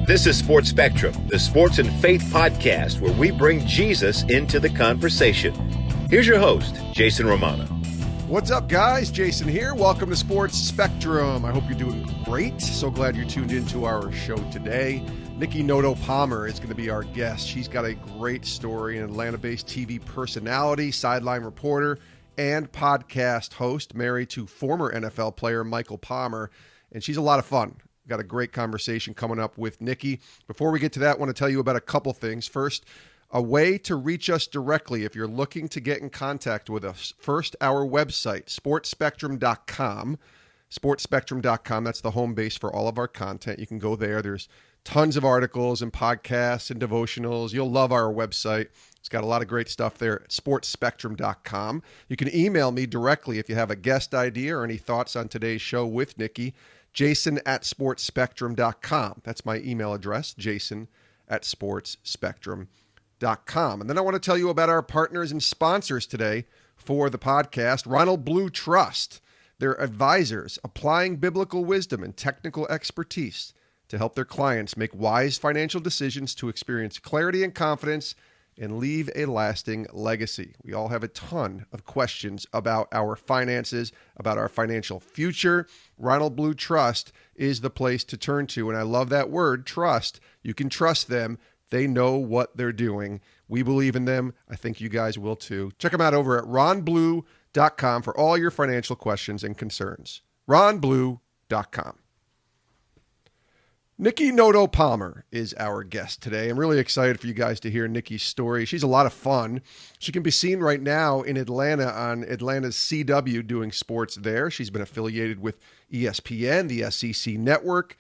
This is Sports Spectrum, the sports and faith podcast where we bring Jesus into the conversation. Here's your host, Jason Romano. What's up, guys? Jason here. Welcome to Sports Spectrum. I hope you're doing great. So glad you're tuned into our show today. Niki Noto Palmer is going to be our guest. She's got a great story, an Atlanta-based TV personality, sideline reporter, and podcast host, married to former NFL player Michael Palmer, and she's a lot of fun. Got a great conversation coming up with Niki. Before we get to that, I want to tell you about a couple things. First, a way to reach us directly if you're looking to get in contact with us. First, our website, sportspectrum.com. Sportspectrum.com, that's the home base for all of our content. You can go there. There's tons of articles and podcasts and devotionals. You'll love our website. It's got a lot of great stuff there at sportspectrum.com. You can email me directly if you have a guest idea or any thoughts on today's show with Niki. Jason@sportspectrum.com. That's my email address, jason@sportspectrum.com. And then I want to tell you about our partners and sponsors today for the podcast, Ronald Blue Trust. They're advisors applying biblical wisdom and technical expertise to help their clients make wise financial decisions to experience clarity and confidence and leave a lasting legacy. We all have a ton of questions about our finances, about our financial future. Ronald Blue Trust is the place to turn to. And I love that word, trust. You can trust them. They know what they're doing. We believe in them. I think you guys will too. Check them out over at ronblue.com for all your financial questions and concerns. ronblue.com. Niki Noto Palmer is our guest today. I'm really excited for you guys to hear Niki's story. She's a lot of fun. She can be seen right now in Atlanta on Atlanta's CW doing sports there. She's been affiliated with ESPN, the SEC Network,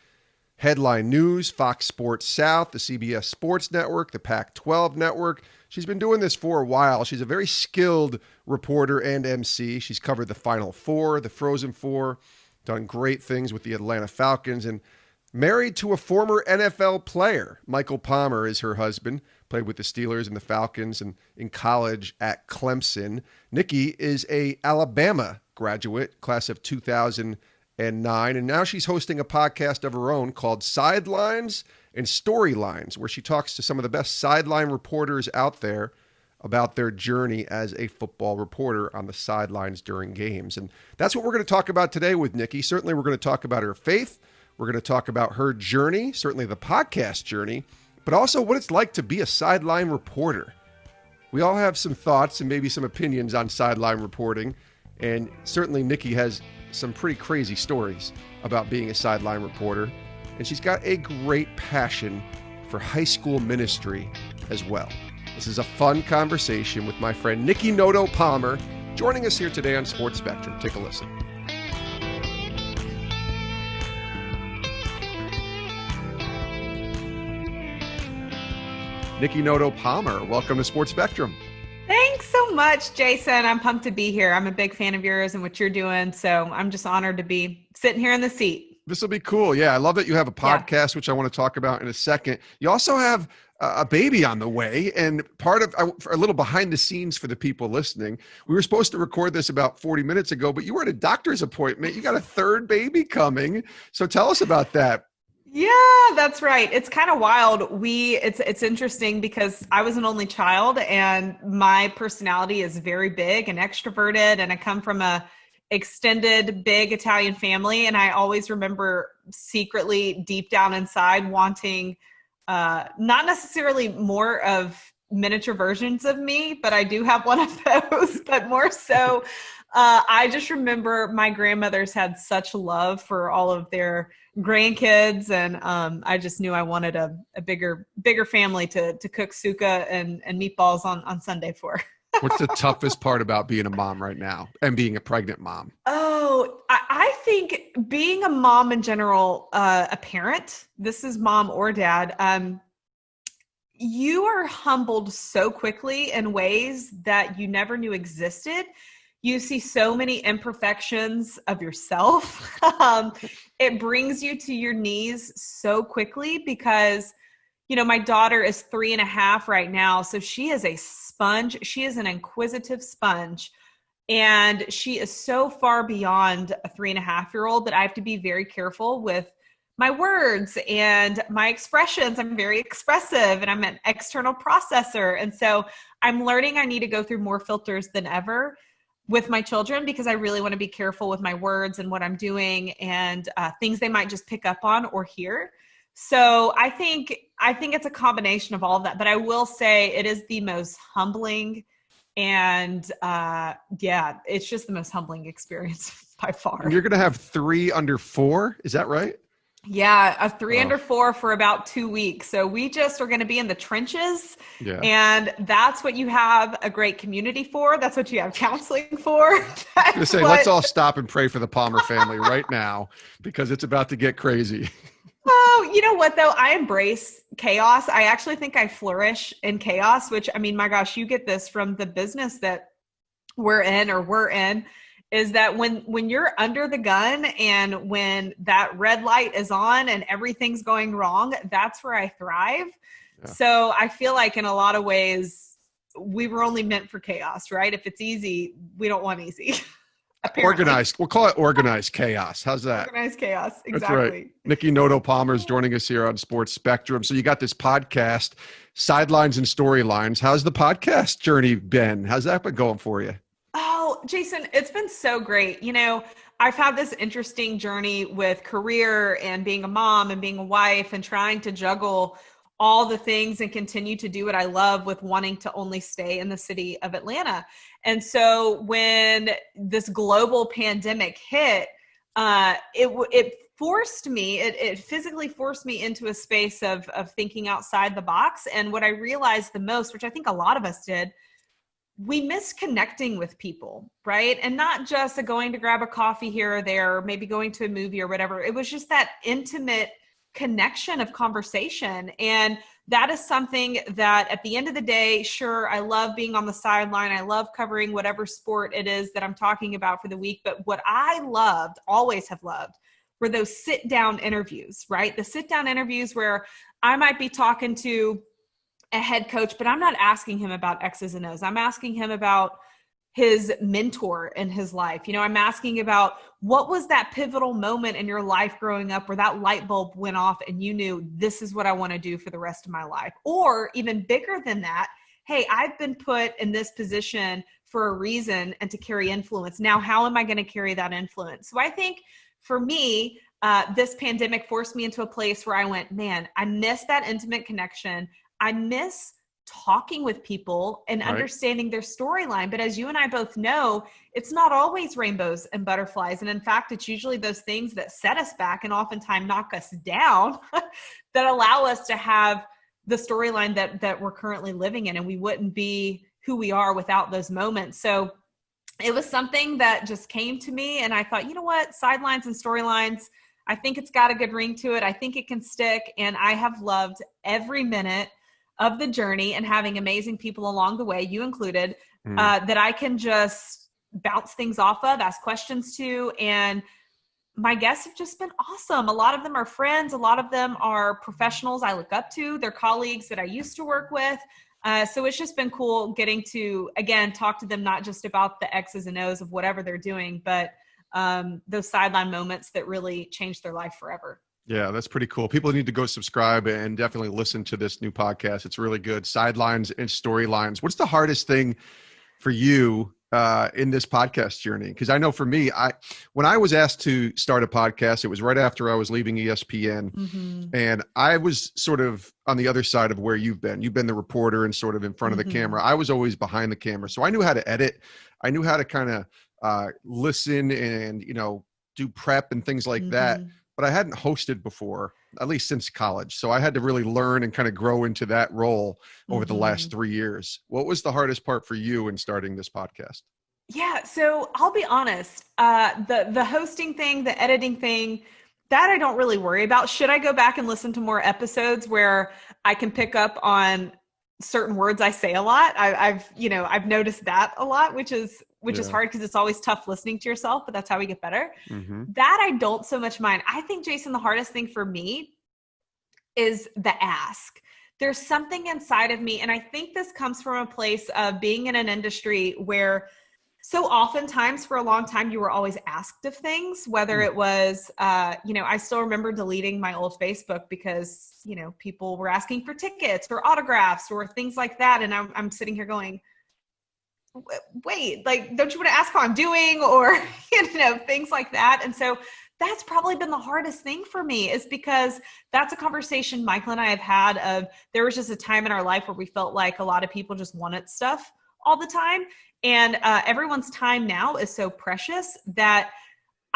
Headline News, Fox Sports South, the CBS Sports Network, the Pac-12 Network. She's been doing this for a while. She's a very skilled reporter and MC. She's covered the Final Four, the Frozen Four, done great things with the Atlanta Falcons, and married to a former NFL player. Michael Palmer is her husband, played with the Steelers and the Falcons and in college at Clemson. Niki is a Alabama graduate, class of 2009, and now she's hosting a podcast of her own called Sidelines and Storylines, where she talks to some of the best sideline reporters out there about their journey as a football reporter on the sidelines during games. And that's what we're going to talk about today with Niki. Certainly we're going to talk about her faith. We're going to talk about her journey, certainly the podcast journey, but also what it's like to be a sideline reporter. We all have some thoughts and maybe some opinions on sideline reporting, and certainly Niki has some pretty crazy stories about being a sideline reporter, and she's got a great passion for high school ministry as well. This is a fun conversation with my friend Niki Noto Palmer, joining us here today on Sports Spectrum. Take a listen. Niki Noto Palmer, welcome to Sports Spectrum. Thanks so much, Jason. I'm pumped to be here. I'm a big fan of yours and what you're doing, so I'm just honored to be sitting here in the seat. This will be cool. Yeah, I love that you have a podcast, which I want to talk about in a second. You also have a baby on the way, and part of a little behind the scenes for the people listening. We were supposed to record this about 40 minutes ago, but you were at a doctor's appointment. You got a third baby coming, so tell us about that. Yeah, that's right. It's kind of wild. It's interesting because I was an only child and my personality is very big and extroverted, and I come from a extended big Italian family. And I always remember secretly deep down inside wanting, not necessarily more of miniature versions of me, but I do have one of those, but more so, I just remember my grandmothers had such love for all of their grandkids, and I just knew I wanted a bigger family to cook suka and meatballs on Sunday for. What's the toughest part about being a mom right now and being a pregnant mom? Oh, I think being a mom in general, a parent, this is mom or dad, you are humbled so quickly in ways that you never knew existed. You see so many imperfections of yourself. It brings you to your knees so quickly because, you know, my daughter is 3.5 right now. So she is a sponge. She is an inquisitive sponge. And she is so far beyond a 3.5-year-old that I have to be very careful with my words and my expressions. I'm very expressive and I'm an external processor. And so I'm learning I need to go through more filters than ever with my children because I really want to be careful with my words and what I'm doing and things they might just pick up on or hear. So I think it's a combination of all of that, but I will say it is the most humbling and it's just the most humbling experience by far. And you're going to have 3 under 4. Is that right? Yeah, a 3 under 4 for about 2 weeks. So we just are going to be in the trenches. Yeah. And that's what you have a great community for. That's what you have counseling for. Let's all stop and pray for the Palmer family right now because it's about to get crazy. Oh, you know what though? I embrace chaos. I actually think I flourish in chaos, which, I mean, my gosh, you get this from the business that we're in, is that when you're under the gun and when that red light is on and everything's going wrong, that's where I thrive. Yeah. So I feel like in a lot of ways, we were only meant for chaos, right? If it's easy, we don't want easy. Organized. We'll call it organized chaos. How's that? Organized chaos. Exactly. That's right. Niki Noto Palmer is joining us here on Sports Spectrum. So you got this podcast, Sidelines and Storylines. How's the podcast journey been? How's that been going for you? Oh, Jason, it's been so great. You know, I've had this interesting journey with career and being a mom and being a wife and trying to juggle all the things and continue to do what I love with wanting to only stay in the city of Atlanta. And so when this global pandemic hit, it forced me, it physically forced me into a space of thinking outside the box. And what I realized the most, which I think a lot of us did, we miss connecting with people, right? And not just going to grab a coffee here or there, or maybe going to a movie or whatever. It was just that intimate connection of conversation. And that is something that at the end of the day, sure, I love being on the sideline. I love covering whatever sport it is that I'm talking about for the week. But what I loved, always have loved, were those sit down interviews, right? The sit down interviews where I might be talking to a head coach, but I'm not asking him about X's and O's. I'm asking him about his mentor in his life. You know, I'm asking about what was that pivotal moment in your life growing up where that light bulb went off and you knew this is what I want to do for the rest of my life. Or even bigger than that, hey, I've been put in this position for a reason and to carry influence. Now, how am I going to carry that influence? So I think for me, this pandemic forced me into a place where I went, man, I miss that intimate connection. I miss talking with people and understanding their storyline. But as you and I both know, it's not always rainbows and butterflies. And in fact, it's usually those things that set us back and oftentimes knock us down that allow us to have the storyline that we're currently living in. And we wouldn't be who we are without those moments. So it was something that just came to me. And I thought, you know what, sidelines and storylines, I think it's got a good ring to it. I think it can stick. And I have loved every minute of the journey and having amazing people along the way, you included, that I can just bounce things off of, ask questions to. And my guests have just been awesome. A lot of them are friends. A lot of them are professionals I look up to. They're colleagues that I used to work with. So it's just been cool getting to, again, talk to them, not just about the X's and O's of whatever they're doing, but those sideline moments that really changed their life forever. Yeah, that's pretty cool. People need to go subscribe and definitely listen to this new podcast. It's really good. Sidelines and Storylines. What's the hardest thing for you in this podcast journey? Because I know for me, when I was asked to start a podcast, it was right after I was leaving ESPN. And I was sort of on the other side of where you've been. You've been the reporter and sort of in front of the camera. I was always behind the camera. So I knew how to edit. I knew how to kind of listen and, do prep and things like that. But I hadn't hosted before, at least since college. So I had to really learn and kind of grow into that role over the last 3 years. What was the hardest part for you in starting this podcast? Yeah, so I'll be honest. The hosting thing, the editing thing, that I don't really worry about. Should I go back and listen to more episodes where I can pick up on certain words I say a lot? I've noticed that a lot, which is hard because it's always tough listening to yourself, but that's how we get better. That I don't so much mind. I think, Jason, the hardest thing for me is the ask. There's something inside of me, and I think this comes from a place of being in an industry where So oftentimes for a long time, you were always asked of things, whether it was, I still remember deleting my old Facebook because, people were asking for tickets or autographs or things like that. And I'm sitting here going, wait, like, don't you want to ask how I'm doing, or, things like that. And so that's probably been the hardest thing for me, is because that's a conversation Michael and I have had of, there was just a time in our life where we felt like a lot of people just wanted stuff all the time. And everyone's time now is so precious that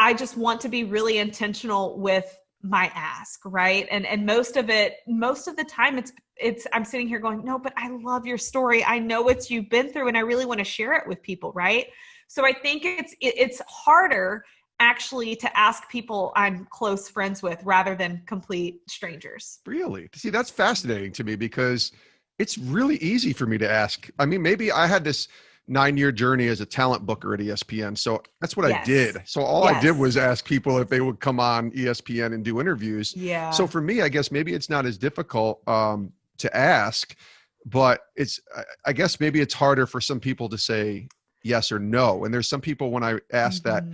I just want to be really intentional with my ask, right? And most of the time it's I'm sitting here going, no, but I love your story. I know what you've been through, and I really want to share it with people, right? So I think it's harder actually to ask people I'm close friends with rather than complete strangers. Really? See, that's fascinating to me, because it's really easy for me to ask. I mean, maybe I had this 9-year journey as a talent booker at ESPN. So that's what I did. So all I did was ask people if they would come on ESPN and do interviews. Yeah. So for me, I guess maybe it's not as difficult to ask, but I guess maybe it's harder for some people to say yes or no. And there's some people, when I ask that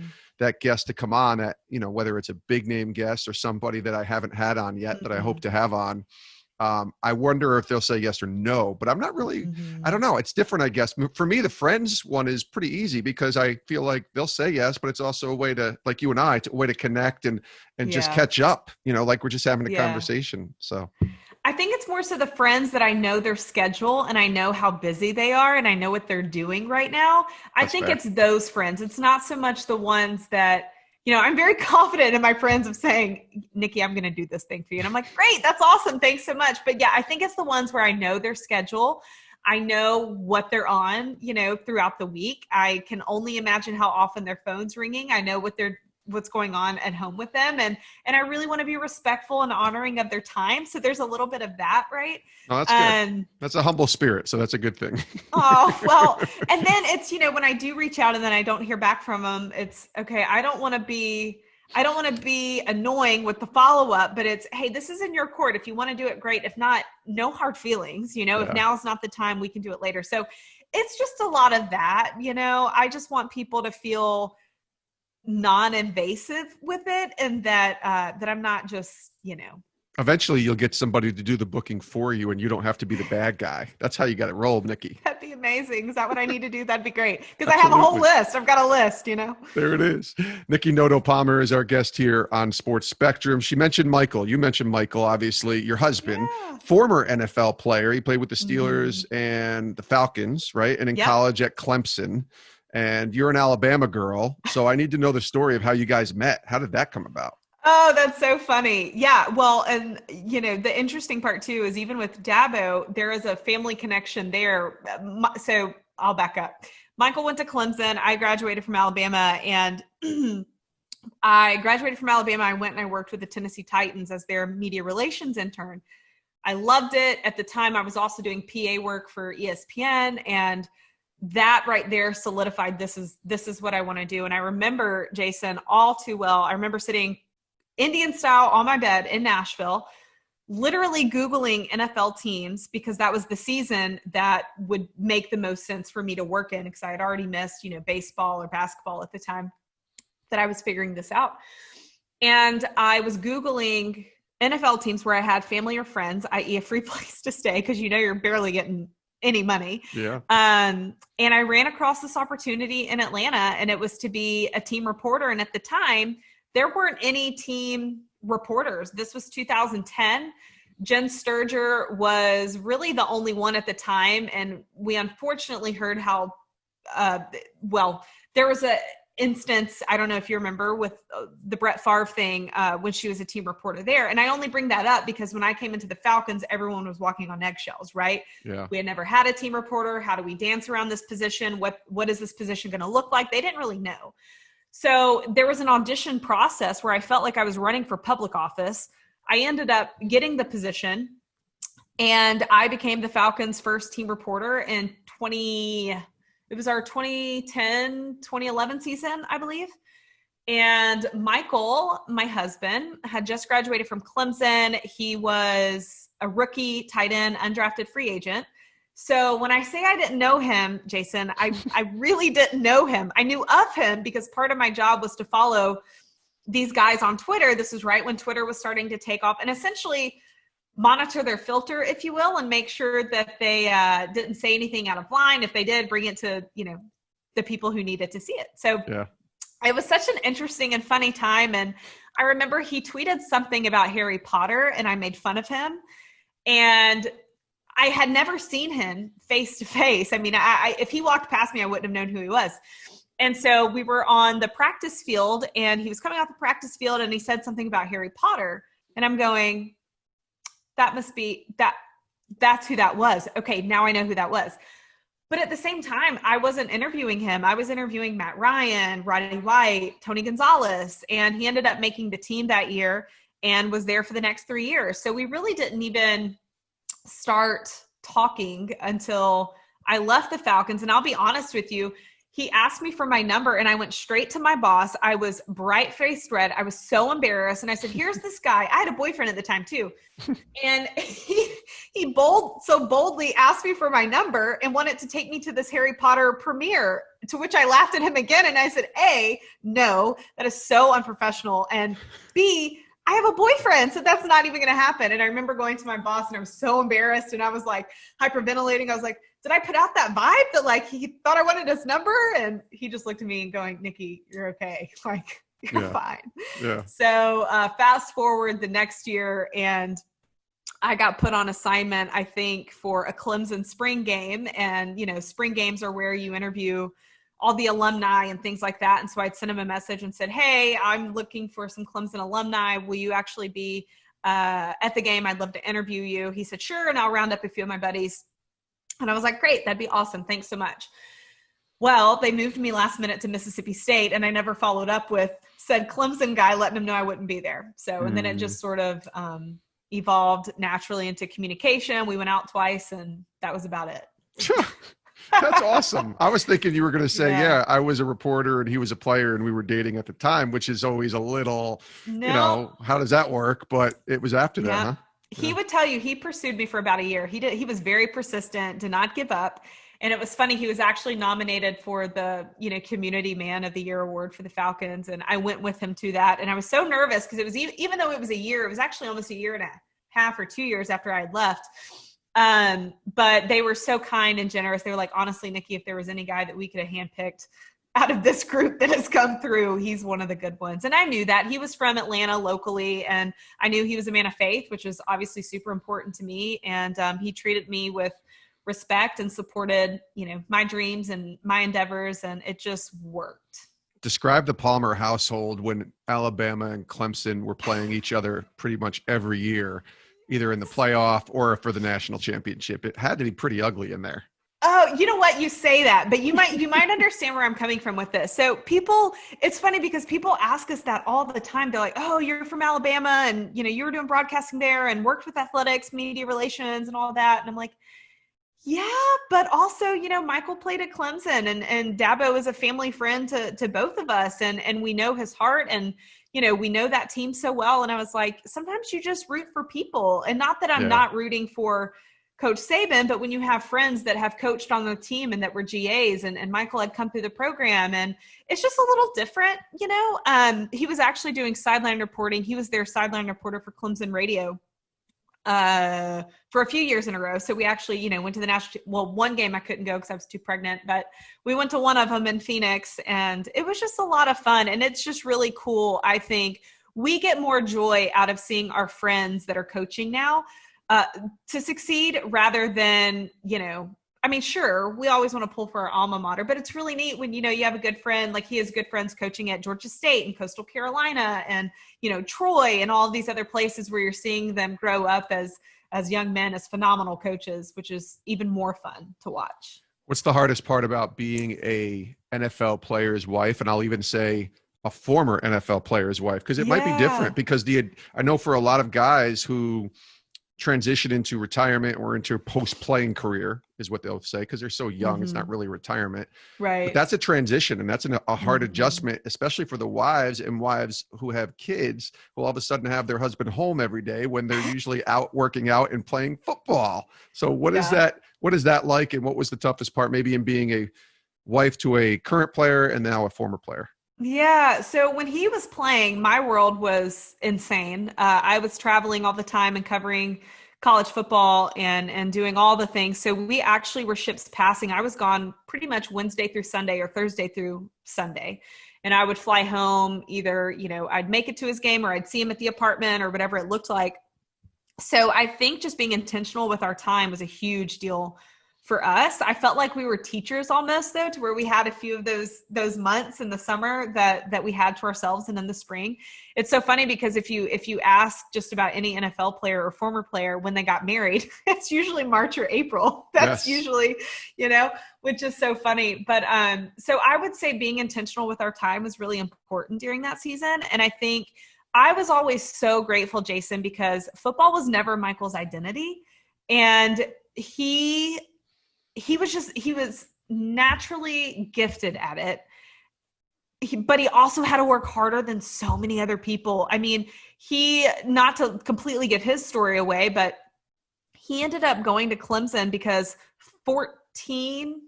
guest to come on, at, whether it's a big name guest or somebody that I haven't had on yet that I hope to have on, I wonder if they'll say yes or no, but I'm not really, I don't know. It's different, I guess. For me, the friends one is pretty easy, because I feel like they'll say yes, but it's also a way to, like you and I, a way to connect and just catch up, like we're just having a conversation. So I think it's more so the friends that I know their schedule and I know how busy they are and I know what they're doing right now. I think it's those friends. It's not so much the ones that, I'm very confident in my friends of saying, Niki, I'm going to do this thing for you. And I'm like, great, that's awesome. Thanks so much. But yeah, I think it's the ones where I know their schedule. I know what they're on, throughout the week. I can only imagine how often their phone's ringing. I know what's going on at home with them. And I really want to be respectful and honoring of their time. So there's a little bit of that, right? Oh, that's good. That's a humble spirit. So that's a good thing. Oh, well, and then it's, when I do reach out and then I don't hear back from them, it's okay. I don't want to be annoying with the follow-up, but it's, hey, this is in your court. If you want to do it, great. If not, no hard feelings, if now is not the time, we can do it later. So it's just a lot of that, I just want people to feel non-invasive with it, and that I'm not just, Eventually you'll get somebody to do the booking for you and you don't have to be the bad guy. That's how you got it rolled, Niki. That'd be amazing. Is that what I need to do? That'd be great. Because I have a whole list. I've got a list, There it is. Niki Noto Palmer is our guest here on Sports Spectrum. She mentioned Michael. You mentioned Michael, obviously, your husband, former NFL player. He played with the Steelers and the Falcons, right? And in college at Clemson. And you're an Alabama girl. So I need to know the story of how you guys met. How did that come about? Oh, that's so funny. Yeah. Well, and the interesting part too, is even with Dabo, there is a family connection there. So I'll back up. Michael went to Clemson. I graduated from Alabama, and I went and I worked with the Tennessee Titans as their media relations intern. I loved it. At the time, I was also doing PA work for ESPN, and that right there solidified this is what I want to do. And I remember, Jason, all too well, I remember sitting Indian style on my bed in Nashville, literally Googling NFL teams, because that was the season that would make the most sense for me to work in, because I had already missed, baseball or basketball at the time that I was figuring this out. And I was Googling NFL teams where I had family or friends, i.e. a free place to stay, because you're barely getting any money. Yeah. And I ran across this opportunity in Atlanta, and it was to be a team reporter. And at the time, there weren't any team reporters. This was 2010. Jen Sturger was really the only one at the time. And we unfortunately heard how, there was a instance, I don't know if you remember, with the Brett Favre thing when she was a team reporter there. And I only bring that up because when I came into the Falcons, everyone was walking on eggshells, right? Yeah. We had never had a team reporter. How do we dance around this position? What is this position going to look like? They didn't really know. So there was an audition process where I felt like I was running for public office. I ended up getting the position, and I became the Falcons' first team reporter in it was our 2010, 2011 season, I believe. And Michael, my husband, had just graduated from Clemson. He was a rookie tight end, undrafted free agent. So when I say I didn't know him, Jason, I really didn't know him. I knew of him because part of my job was to follow these guys on Twitter. This was right when Twitter was starting to take off, and essentially monitor their filter, if you will, and make sure that they didn't say anything out of line. If they did, bring it to, the people who needed to see it. So it was such an interesting and funny time. And I remember he tweeted something about Harry Potter, and I made fun of him. And I had never seen him face to face. I mean, if he walked past me, I wouldn't have known who he was. And so we were on the practice field, and he was coming off the practice field, and he said something about Harry Potter. And I'm going, that must be that's who that was. Okay, now I know who that was. But at the same time, I wasn't interviewing him. I was interviewing Matt Ryan, Rodney White, Tony Gonzalez, and he ended up making the team that year and was there for the next 3 years. So we really didn't even start talking until I left the Falcons. And I'll be honest with you, he asked me for my number, and I went straight to my boss. I was bright-faced red. I was so embarrassed. And I said, here's this guy. I had a boyfriend at the time too. And he boldly asked me for my number and wanted to take me to this Harry Potter premiere, to which I laughed at him again. And I said, A, no, that is so unprofessional. And B, I have a boyfriend, so that's not even going to happen. And I remember going to my boss, and I was so embarrassed, and I was like hyperventilating. I was like, did I put out that vibe that like he thought I wanted his number? And he just looked at me and going, Niki, you're okay. Like, you're fine. Yeah. So fast forward the next year, and I got put on assignment, I think, for a Clemson spring game. And, spring games are where you interview all the alumni and things like that. And so I'd sent him a message and said, hey, I'm looking for some Clemson alumni. Will you actually be at the game? I'd love to interview you. He said, sure. And I'll round up a few of my buddies. And I was like, great, that'd be awesome. Thanks so much. Well, they moved me last minute to Mississippi State, and I never followed up with said Clemson guy, letting him know I wouldn't be there. So, and then it just sort of evolved naturally into communication. We went out twice, and that was about it. That's awesome. I was thinking you were going to say, I was a reporter and he was a player and we were dating at the time, which is always a little, how does that work? But it was after that, huh? He would tell you he pursued me for about a year. He was very persistent, did not give up. And it was funny. He was actually nominated for the, Community Man of the Year award for the Falcons. And I went with him to that. And I was so nervous because it was, even though it was a year, it was actually almost a year and a half or 2 years after I had left. But they were so kind and generous. They were like, honestly, Niki, if there was any guy that we could have handpicked out of this group that has come through, he's one of the good ones. And I knew that. He was from Atlanta locally, and I knew he was a man of faith, which was obviously super important to me. And he treated me with respect and supported, my dreams and my endeavors, and it just worked. Describe the Palmer household when Alabama and Clemson were playing each other pretty much every year, either in the playoff or for the national championship. It had to be pretty ugly in there. Oh, you know what? You say that, but you might understand where I'm coming from with this. So it's funny because people ask us that all the time. They're like, oh, you're from Alabama and, you were doing broadcasting there and worked with athletics, media relations and all that. And I'm like, yeah, but also, Michael played at Clemson and Dabo is a family friend to both of us. And we know his heart and, we know that team so well. And I was like, sometimes you just root for people, and not that I'm not rooting for Coach Saban, but when you have friends that have coached on the team and that were GAs and Michael had come through the program, and it's just a little different, he was actually doing sideline reporting. He was their sideline reporter for Clemson radio for a few years in a row. So we actually, went to the national, one game I couldn't go because I was too pregnant, but we went to one of them in Phoenix, and it was just a lot of fun. And it's just really cool. I think we get more joy out of seeing our friends that are coaching now to succeed rather than, sure, we always want to pull for our alma mater, but it's really neat when, you have a good friend, like he has good friends coaching at Georgia State and Coastal Carolina and, Troy and all these other places where you're seeing them grow up as young men, as phenomenal coaches, which is even more fun to watch. What's the hardest part about being a NFL player's wife? And I'll even say a former NFL player's wife, because it might be different because I know for a lot of guys who transition into retirement or into post-playing career is what they'll say, because they're so young. It's not really retirement. Right. But that's a transition, and that's a hard adjustment, especially for the wives who have kids who all of a sudden have their husband home every day when they're usually out working out and playing football. So what is that like, and what was the toughest part maybe in being a wife to a current player and now a former player? Yeah. So when he was playing, my world was insane. I was traveling all the time and covering college football and doing all the things. So we actually were ships passing. I was gone pretty much Wednesday through Sunday or Thursday through Sunday. And I would fly home either, I'd make it to his game or I'd see him at the apartment or whatever it looked like. So I think just being intentional with our time was a huge deal for us. I felt like we were teachers almost, though, to where we had a few of those months in the summer that we had to ourselves, and in the spring. It's so funny because if you ask just about any NFL player or former player when they got married, it's usually March or April. That's usually, which is so funny. But so I would say being intentional with our time was really important during that season. And I think I was always so grateful, Jason, because football was never Michael's identity. And he was naturally gifted at it, but he also had to work harder than so many other people. I mean, not to completely give his story away, but he ended up going to Clemson because 14,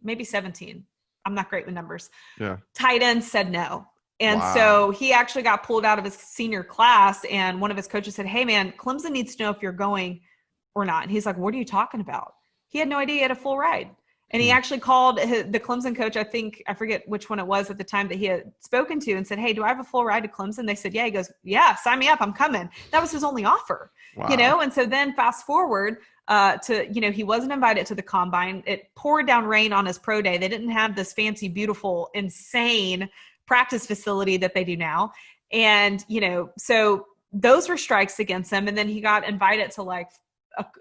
maybe 17. I'm not great with numbers. Yeah. Tight end said no. And so he actually got pulled out of his senior class, and one of his coaches said, "Hey man, Clemson needs to know if you're going or not." And he's like, "What are you talking about?" He had no idea he had a full ride. And he actually called the Clemson coach, I forget which one it was at the time that he had spoken to, and said, "Hey, do I have a full ride to Clemson?" They said, "Yeah." He goes, "Yeah, sign me up. I'm coming." That was his only offer, And so then fast forward he wasn't invited to the combine. It poured down rain on his pro day. They didn't have this fancy, beautiful, insane practice facility that they do now. And, so those were strikes against him. And then he got invited to like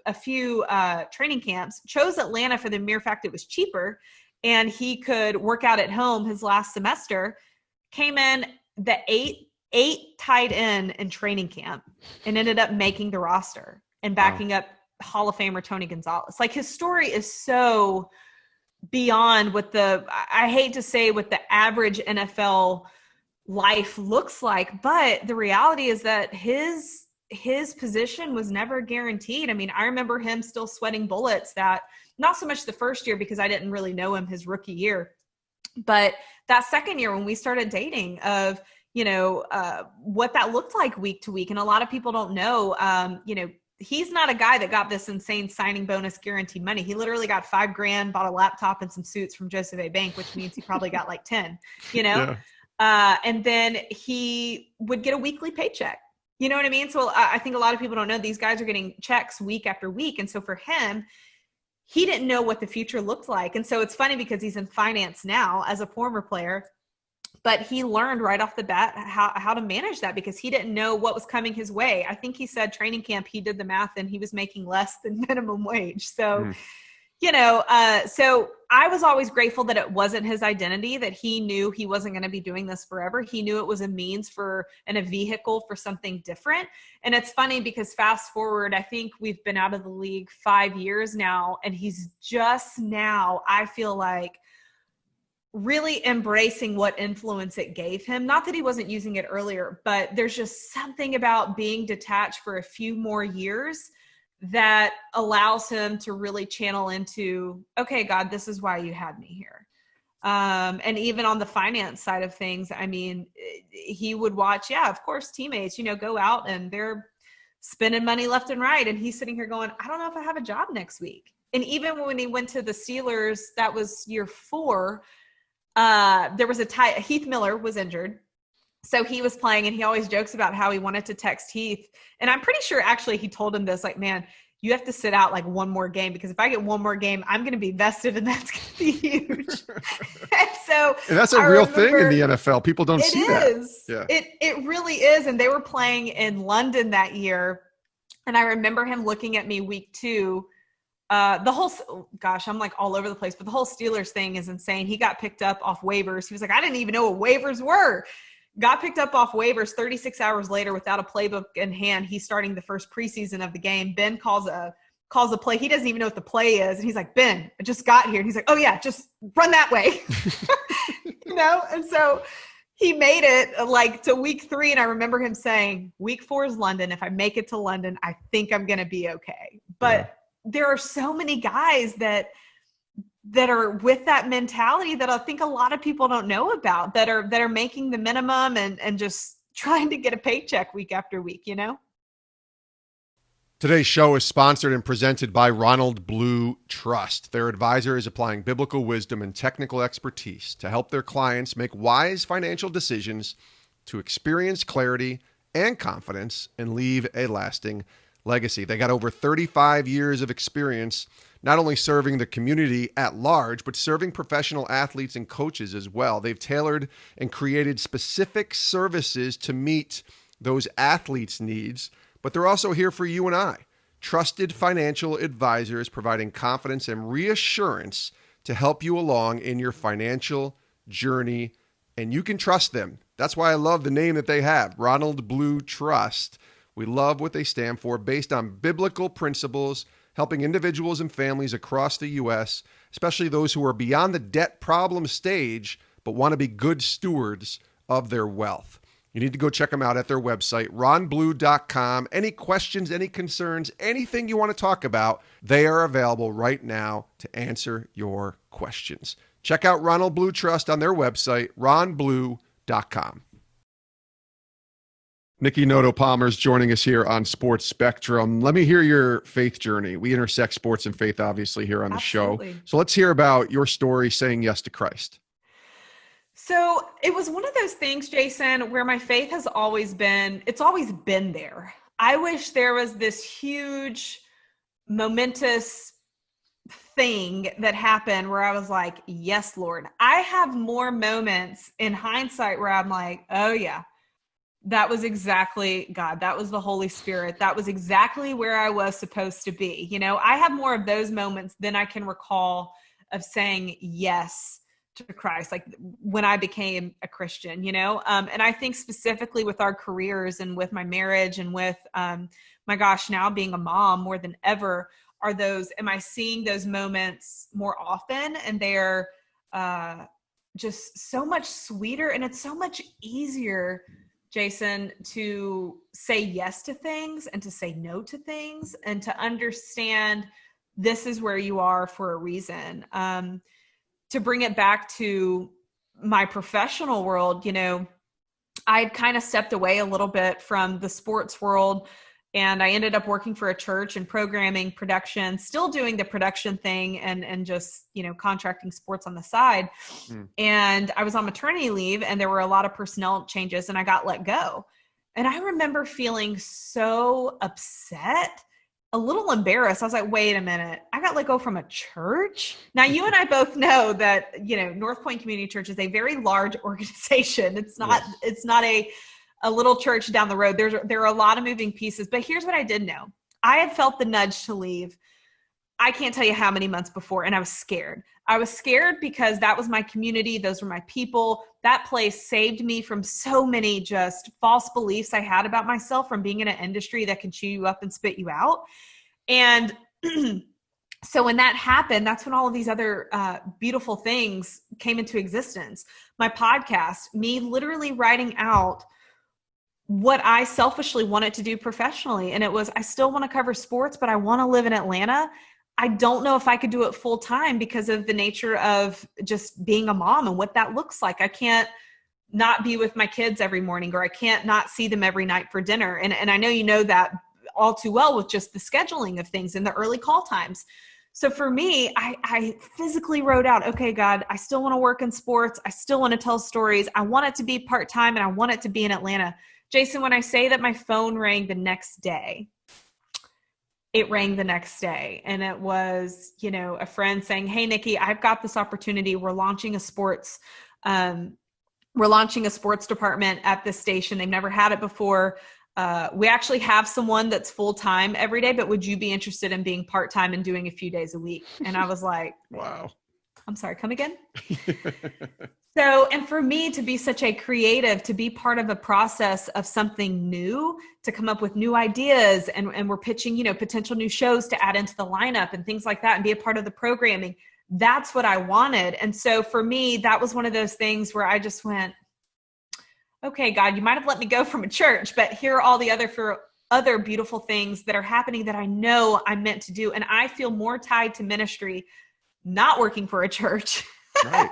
a few training camps, chose Atlanta for the mere fact it was cheaper and he could work out at home his last semester, came in the eight tight end in training camp and ended up making the roster and backing up Hall of Famer Tony Gonzalez. Like, his story is so beyond what I hate to say what the average NFL life looks like, but the reality is that his position was never guaranteed. I mean, I remember him still sweating bullets that, not so much the first year because I didn't really know him his rookie year, but that second year when we started dating of, what that looked like week to week. And a lot of people don't know, he's not a guy that got this insane signing bonus guaranteed money. He literally got $5,000, bought a laptop and some suits from Joseph A. Bank, which means he probably got like 10, Yeah. And then he would get a weekly paycheck. You know what I mean? So I think a lot of people don't know these guys are getting checks week after week. And so for him, he didn't know what the future looked like. And so it's funny because he's in finance now as a former player, but he learned right off the bat how to manage that because he didn't know what was coming his way. I think he said training camp, he did the math and he was making less than minimum wage. So, so I was always grateful that it wasn't his identity, that he knew he wasn't going to be doing this forever. He knew it was a means and a vehicle for something different. And it's funny because fast forward, I think we've been out of the league 5 years now, and he's just now, I feel like, really embracing what influence it gave him. Not that he wasn't using it earlier, but there's just something about being detached for a few more years that allows him to really channel into, okay, God, this is why you had me here. And even on the finance side of things, I mean, he would watch, of course, teammates, go out and they're spending money left and right. And he's sitting here going, I don't know if I have a job next week. And even when he went to the Steelers, that was year 4, there was Heath Miller was injured. So he was playing, and he always jokes about how he wanted to text Heath. And I'm pretty sure actually he told him this, like, man, you have to sit out like one more game because if I get one more game, I'm going to be vested and that's going to be huge. And that's a real thing in the NFL. People don't see that. It is. Yeah. It really is. And they were playing in London that year. And I remember him looking at me week 2. I'm like all over the place, but the whole Steelers thing is insane. He got picked up off waivers. He was like, I didn't even know what waivers were. got picked up off waivers 36 hours later without a playbook in hand. He's starting the first preseason of the game. Ben calls a play. He doesn't even know what the play is. And he's like, Ben, I just got here. And he's like, oh yeah, just run that way. And so he made it like to week 3. And I remember him saying, week 4 is London. If I make it to London, I think I'm going to be okay. But there are so many guys that are with that mentality that I think a lot of people don't know about, that are making the minimum and just trying to get a paycheck week after week, Today's show is sponsored and presented by Ronald Blue Trust. Their advisor is applying biblical wisdom and technical expertise to help their clients make wise financial decisions to experience clarity and confidence and leave a lasting legacy. They got over 35 years of experience, not only serving the community at large, but serving professional athletes and coaches as well. They've tailored and created specific services to meet those athletes' needs, but they're also here for you and I. Trusted financial advisors providing confidence and reassurance to help you along in your financial journey, and you can trust them. That's why I love the name that they have, Ronald Blue Trust. We love what they stand for, based on biblical principles, helping individuals and families across the U.S., especially those who are beyond the debt problem stage, but want to be good stewards of their wealth. You need to go check them out at their website, ronblue.com. Any questions, any concerns, anything you want to talk about, they are available right now to answer your questions. Check out Ronald Blue Trust on their website, ronblue.com. Niki Noto Palmer is joining us here on Sports Spectrum. Let me hear your faith journey. We intersect sports and faith, obviously, here on the show. So let's hear about your story saying yes to Christ. So it was one of those things, Jason, where my faith has always been there. I wish there was this huge, momentous thing that happened where I was like, yes, Lord. I have more moments in hindsight where I'm like, oh yeah, that was exactly God. That was the Holy Spirit. That was exactly where I was supposed to be. I have more of those moments than I can recall of saying yes to Christ, like when I became a Christian, and I think specifically with our careers and with my marriage and with, now being a mom more than ever, am I seeing those moments more often? And they're just so much sweeter, and it's so much easier, Jason, to say yes to things and to say no to things and to understand this is where you are for a reason. To bring it back to my professional world, I'd kind of stepped away a little bit from the sports world, and I ended up working for a church in programming, production, still doing the production thing and just, contracting sports on the side. And I was on maternity leave, and there were a lot of personnel changes, and I got let go. And I remember feeling so upset, a little embarrassed. I was like, wait a minute, I got let go from a church? Now, you and I both know that, North Point Community Church is a very large organization. It's not, It's not a little church down the road. There are a lot of moving pieces, but here's what I did know. I had felt the nudge to leave. I can't tell you how many months before, and I was scared. I was scared because that was my community. Those were my people. That place saved me from so many just false beliefs I had about myself from being in an industry that can chew you up and spit you out. And so when that happened, that's when all of these other beautiful things came into existence. My podcast, me literally writing out what I selfishly wanted to do professionally. And it was, I still want to cover sports, but I want to live in Atlanta. I don't know if I could do it full time because of the nature of just being a mom and what that looks like. I can't not be with my kids every morning, or I can't not see them every night for dinner. And I know you know that all too well with just the scheduling of things and the early call times. So for me, I physically wrote out, okay, God, I still want to work in sports. I still want to tell stories. I want it to be part-time, and I want it to be in Atlanta. Jason, when I say that my phone rang the next day, it rang the next day. And it was, a friend saying, hey, Niki, I've got this opportunity. We're launching a sports department at this station. They've never had it before. We actually have someone that's full-time every day, but would you be interested in being part-time and doing a few days a week? And I was like, wow. I'm sorry, come again? So, and for me to be such a creative, to be part of a process of something new, to come up with new ideas, and we're pitching, potential new shows to add into the lineup and things like that, and be a part of the programming. That's what I wanted. And so for me, that was one of those things where I just went, okay, God, you might've let me go from a church, but here are all the other beautiful things that are happening that I know I'm meant to do. And I feel more tied to ministry, not working for a church, right,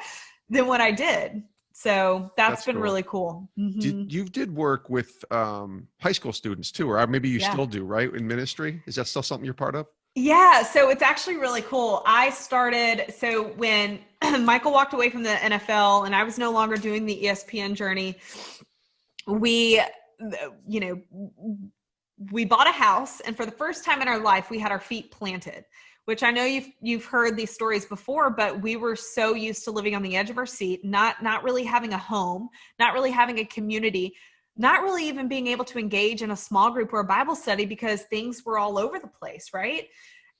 than what I did. So that's been cool. Really cool. Mm-hmm. You did work with high school students too, or maybe you still do, right? In ministry. Is that still something you're part of? Yeah. So it's actually really cool. So when Michael walked away from the NFL and I was no longer doing the ESPN journey, we bought a house, and for the first time in our life, we had our feet planted, which I know you've heard these stories before, but we were so used to living on the edge of our seat, not really having a home, not really having a community, not really even being able to engage in a small group or a Bible study because things were all over the place, right?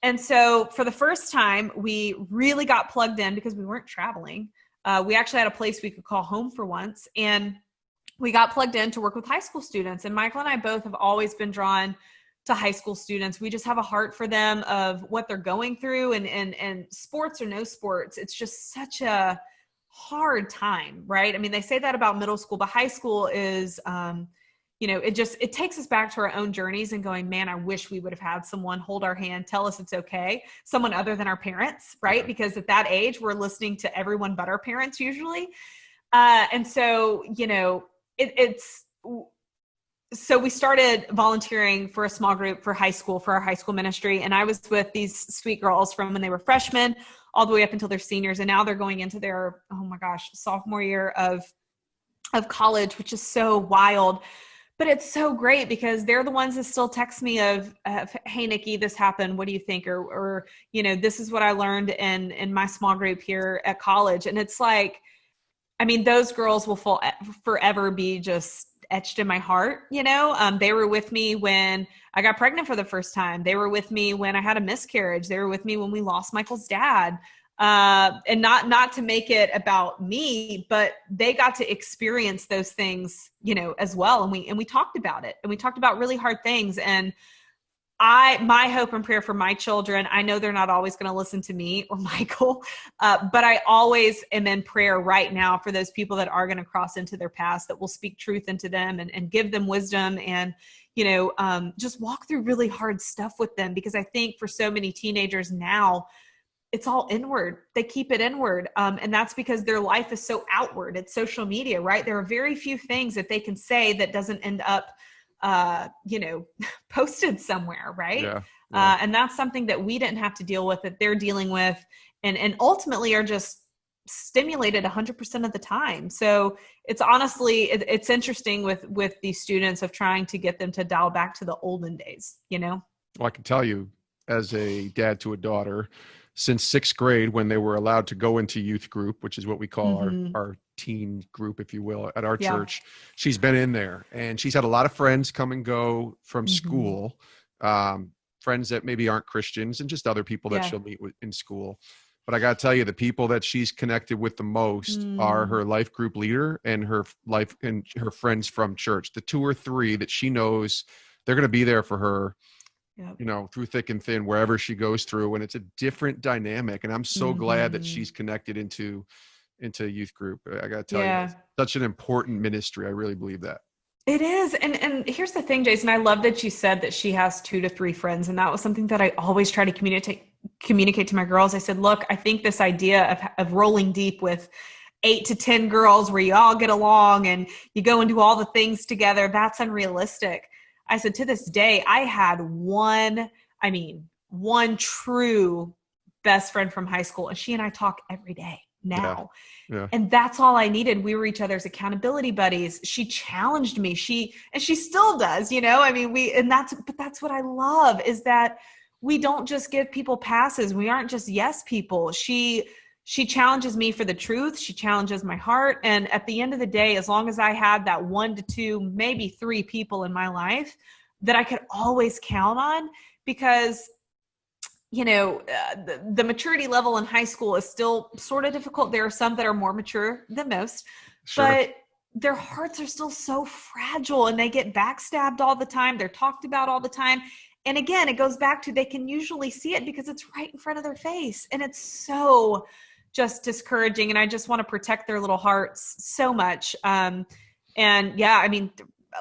And so for the first time, we really got plugged in because we weren't traveling. We actually had a place we could call home for once, and we got plugged in to work with high school students. And Michael and I both have always been drawn to high school students. We just have a heart for them of what they're going through, and sports or no sports. It's just such a hard time, right? I mean, they say that about middle school, but high school is, it takes us back to our own journeys and going, man, I wish we would have had someone hold our hand, tell us it's okay. Someone other than our parents, right? Because at that age, we're listening to everyone but our parents usually. And so, so we started volunteering for a small group for our high school ministry. And I was with these sweet girls from when they were freshmen all the way up until they're seniors. And now they're going into their, sophomore year of college, which is so wild. But it's so great because they're the ones that still text me of hey, Niki, this happened. What do you think? Or this is what I learned in my small group here at college. And it's like, those girls will forever be just etched in my heart. They were with me when I got pregnant for the first time. They were with me when I had a miscarriage. They were with me when we lost Michael's dad. And not to make it about me, but they got to experience those things, as well. And we talked about it, and we talked about really hard things. And my hope and prayer for my children, I know they're not always going to listen to me or Michael, but I always am in prayer right now for those people that are going to cross into their past, that will speak truth into them and give them wisdom and, just walk through really hard stuff with them. Because I think for so many teenagers now, it's all inward. They keep it inward. And that's because their life is so outward. It's social media, right? There are very few things that they can say that doesn't end up posted somewhere, right? Yeah. And that's something that we didn't have to deal with, that they're dealing with, and ultimately are just stimulated 100% of the time. So it's honestly, it's interesting with these students of trying to get them to dial back to the olden days, Well, I can tell you, as a dad to a daughter, since sixth grade, when they were allowed to go into youth group, which is what we call our teen group, if you will, at our church, she's been in there, and she's had a lot of friends come and go from school, friends that maybe aren't Christians, and just other people that she'll meet with in school. But I got to tell you, the people that she's connected with the most are her life group leader and her friends from church. The 2 or 3 that she knows, they're going to be there for her. Yep. Through thick and thin, wherever she goes through. And it's a different dynamic. And I'm so glad that she's connected into youth group. I got to tell you, it's such an important ministry. I really believe that. It is. And here's the thing, Jason, I love that you said that she has 2 to 3 friends. And that was something that I always try to communicate to my girls. I said, look, I think this idea of rolling deep with 8 to 10 girls where you all get along and you go and do all the things together, that's unrealistic. I said, to this day, I had one true best friend from high school, and she and I talk every day now. Yeah. And that's all I needed. We were each other's accountability buddies. She challenged me. She still does, but that's what I love, is that we don't just give people passes. We aren't just yes people. She challenges me for the truth. She challenges my heart. And at the end of the day, as long as I had that 1 to 2, maybe 3 people in my life that I could always count on, because, the maturity level in high school is still sort of difficult. There are some that are more mature than most, Sure. but their hearts are still so fragile and they get backstabbed all the time. They're talked about all the time. And again, it goes back to, they can usually see it because it's right in front of their face. And it's so just discouraging. And I just want to protect their little hearts so much. And yeah, I mean,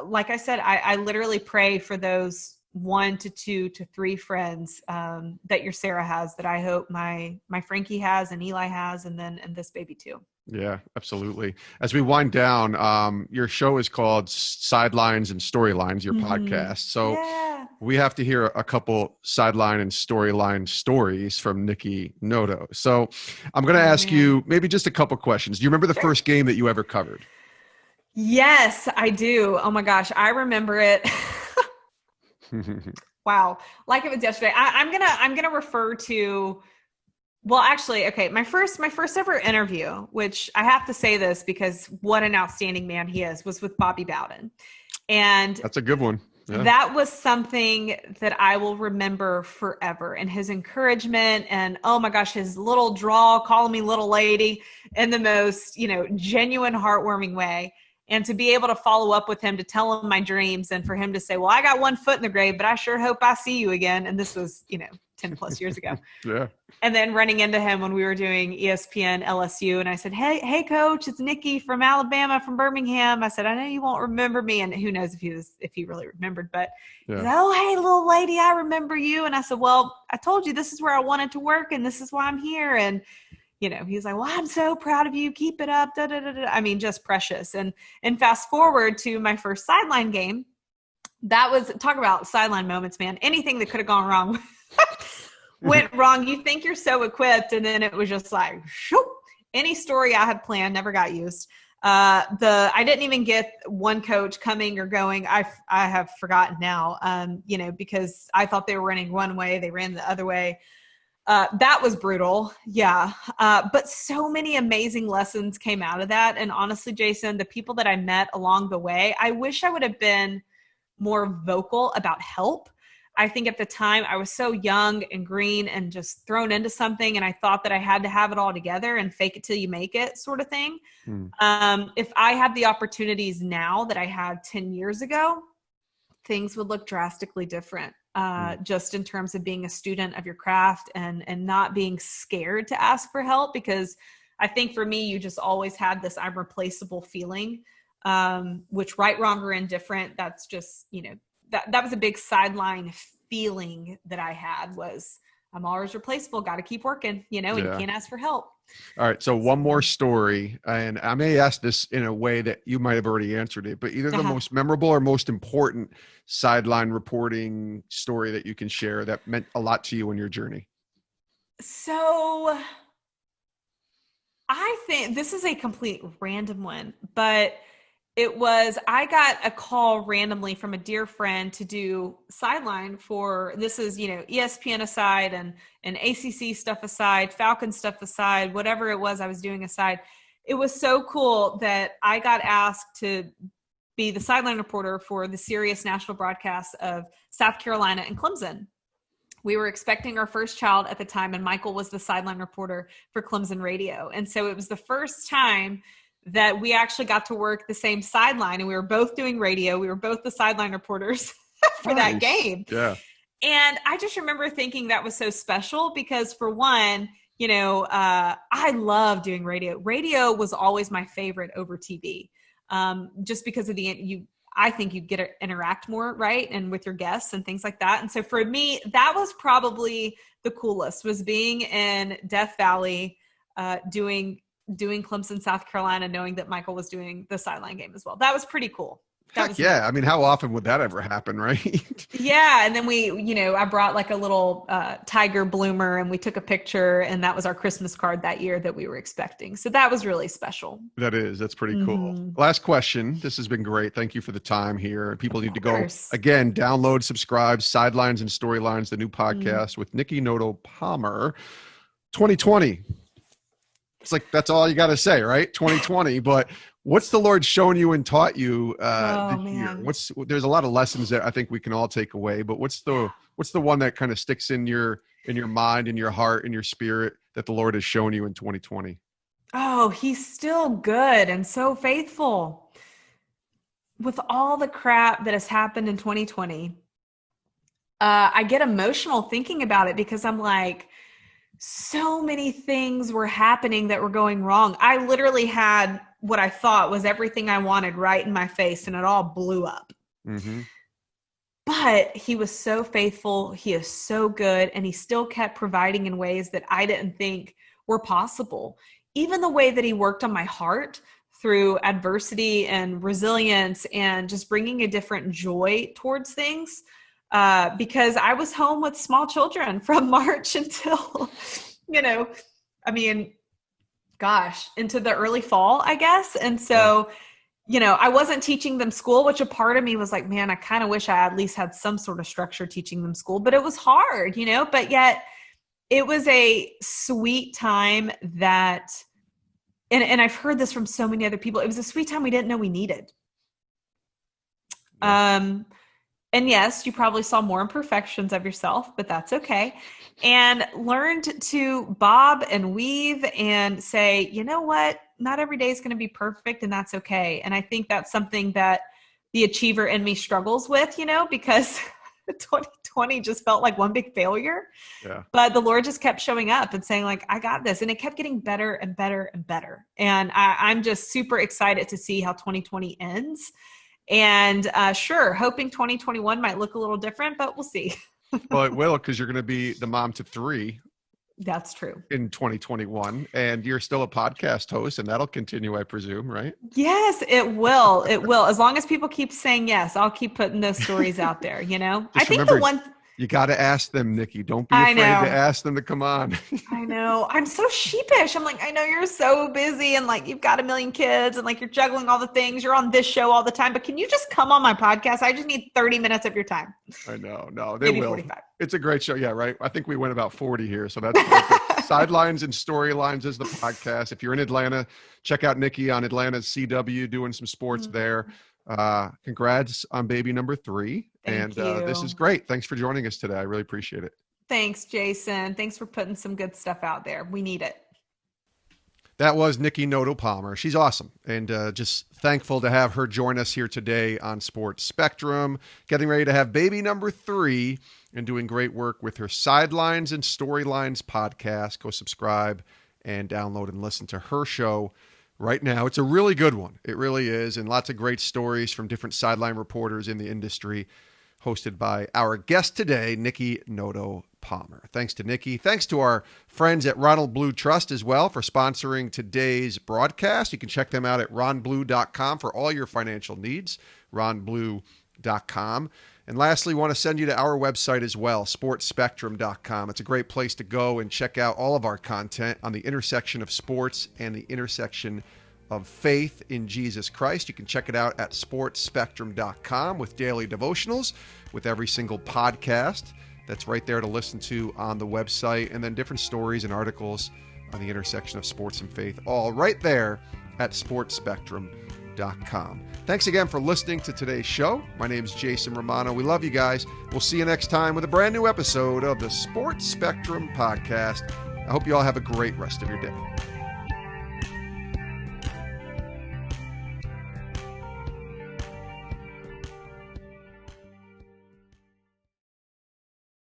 like I said, I literally pray for those 1 to 2 to 3 friends that your Sarah has, that I hope my Frankie has and Eli has, and this baby too. Yeah, absolutely. As we wind down, your show is called Sidelines and Storylines, your podcast. So we have to hear a couple sideline and storyline stories from Niki Noto. So I'm going to ask you maybe just a couple questions. Do you remember the first game that you ever covered? Yes, I do. Oh my gosh, I remember it. Wow. Like it was yesterday. I'm gonna refer to, well, actually, okay. My first ever interview, which I have to say this because what an outstanding man he is, was with Bobby Bowden. And that's a good one. Yeah. That was something that I will remember forever. And his encouragement and, oh my gosh, his little drawl, calling me little lady in the most, genuine, heartwarming way. And to be able to follow up with him, to tell him my dreams, and for him to say, well, I got one foot in the grave, but I sure hope I see you again. And this was, 10 plus years ago. Yeah. And then running into him when we were doing ESPN LSU. And I said, hey, coach, it's Niki from Alabama, from Birmingham. I said, I know you won't remember me. And who knows if he really remembered, but he said, oh, hey, little lady, I remember you. And I said, well, I told you this is where I wanted to work and this is why I'm here. And he's like, well, I'm so proud of you. Keep it up. Da, da, da, da. I mean, just precious. And fast forward to my first sideline game. That was, talk about sideline moments, man. Anything that could have gone wrong went wrong. You think you're so equipped. And then it was just like, shoop. Any story I had planned never got used. I didn't even get one coach coming or going. I have forgotten now, because I thought they were running one way. They ran the other way. That was brutal. Yeah. But so many amazing lessons came out of that. And honestly, Jason, the people that I met along the way, I wish I would have been more vocal about help. I think at the time I was so young and green and just thrown into something. And I thought that I had to have it all together and fake it till you make it sort of thing. If I had the opportunities now that I had 10 years ago, things would look drastically different. Just in terms of being a student of your craft and not being scared to ask for help, because I think for me, you just always had this I'm replaceable feeling, which right, wrong, or indifferent, that's just, that was a big sideline feeling that I had, was I'm always replaceable, got to keep working, and you can't ask for help. All right. So one more story, and I may ask this in a way that you might have already answered it, but either the most memorable or most important sideline reporting story that you can share that meant a lot to you in your journey. So I think this is a complete random one, but I got a call randomly from a dear friend to do sideline for, this is, ESPN aside and ACC stuff aside, Falcon stuff aside, whatever it was I was doing aside. It was so cool that I got asked to be the sideline reporter for the Sirius national broadcast of South Carolina and Clemson. We were expecting our first child at the time, and Michael was the sideline reporter for Clemson radio. And so it was the first time that we actually got to work the same sideline, and we were both doing radio. We were both the sideline reporters for that game. Yeah. And I just remember thinking that was so special because, for one, I love doing radio. Radio was always my favorite over TV, just because of I think you'd get to interact more, right? And with your guests and things like that. And so for me, that was probably the coolest, was being in Death Valley, doing Clemson, South Carolina, knowing that Michael was doing the sideline game as well. That was pretty cool. Heck yeah. I mean, how often would that ever happen, right? Yeah. And then I brought like a little tiger bloomer, and we took a picture, and that was our Christmas card that year that we were expecting. So that was really special. That's pretty cool. Last question. This has been great. Thank you for the time here. People need to go, again, download, subscribe, Sidelines and Storylines, the new podcast with Niki Noto Palmer. 2020. It's like, that's all you got to say, right? 2020. But what's the Lord shown you and taught you this year? There's a lot of lessons that I think we can all take away, but what's the one that kind of sticks in your in your mind, in your heart, in your spirit that the Lord has shown you in 2020? Oh, he's still good and so faithful. With all the crap that has happened in 2020, I get emotional thinking about it because I'm like, so many things were happening that were going wrong. I literally had what I thought was everything I wanted right in my face, and it all blew up. Mm-hmm. But he was so faithful. He is so good. And he still kept providing in ways that I didn't think were possible. Even the way that he worked on my heart through adversity and resilience and just bringing a different joy towards things. Because I was home with small children from March until, into the early fall, I guess. And so, I wasn't teaching them school, which a part of me was like, man, I kind of wish I at least had some sort of structure teaching them school, but it was hard, but yet it was a sweet time that, and I've heard this from so many other people. It was a sweet time we didn't know we needed. And yes, you probably saw more imperfections of yourself, but that's okay. And learned to bob and weave and say, you know what? Not every day is going to be perfect, and that's okay. And I think that's something that the achiever in me struggles with, because 2020 just felt like one big failure. Yeah. But the Lord just kept showing up and saying, like, I got this. And it kept getting better and better and better. And I'm just super excited to see how 2020 ends. And sure, hoping 2021 might look a little different, but we'll see. Well, it will, because you're going to be the mom to 3. That's true. In 2021, and you're still a podcast host, and that'll continue, I presume, right? Yes, it will. It will. As long as people keep saying yes, I'll keep putting those stories out there, I think remember, you got to ask them, Nikki. Don't be afraid to ask them to come on. I know. I'm so sheepish. I'm like, I know you're so busy and like you've got a million kids and like you're juggling all the things. You're on this show all the time, but can you just come on my podcast? I just need 30 minutes of your time. I know. No, they maybe will. 45. It's a great show. Yeah, right. I think we went about 40 here. So that's perfect. Sidelines and Storylines is the podcast. If you're in Atlanta, check out Niki on Atlanta's CW doing some sports there. Congrats on baby number 3. Thank you. This is great. Thanks for joining us today. I really appreciate it. Thanks, Jason. Thanks for putting some good stuff out there. We need it. That was Niki Noto Palmer. She's awesome. And just thankful to have her join us here today on Sports Spectrum, getting ready to have baby number 3 and doing great work with her Sidelines and Storylines podcast. Go subscribe and download and listen to her show right now. It's a really good one. It really is. And lots of great stories from different sideline reporters in the industry, hosted by our guest today, Niki Noto Palmer. Thanks to Niki. Thanks to our friends at Ronald Blue Trust as well for sponsoring today's broadcast. You can check them out at ronblue.com for all your financial needs, ronblue.com. And lastly, want to send you to our website as well, sportspectrum.com. It's a great place to go and check out all of our content on the intersection of sports and the intersection of faith in Jesus Christ. You can check it out at sportspectrum.com with daily devotionals, with every single podcast that's right there to listen to on the website, and then different stories and articles on the intersection of sports and faith, all right there at sportspectrum.com. Thanks again for listening to today's show. My name is Jason Romano. We love you guys. We'll see you next time with a brand new episode of the Sports Spectrum Podcast. I hope you all have a great rest of your day.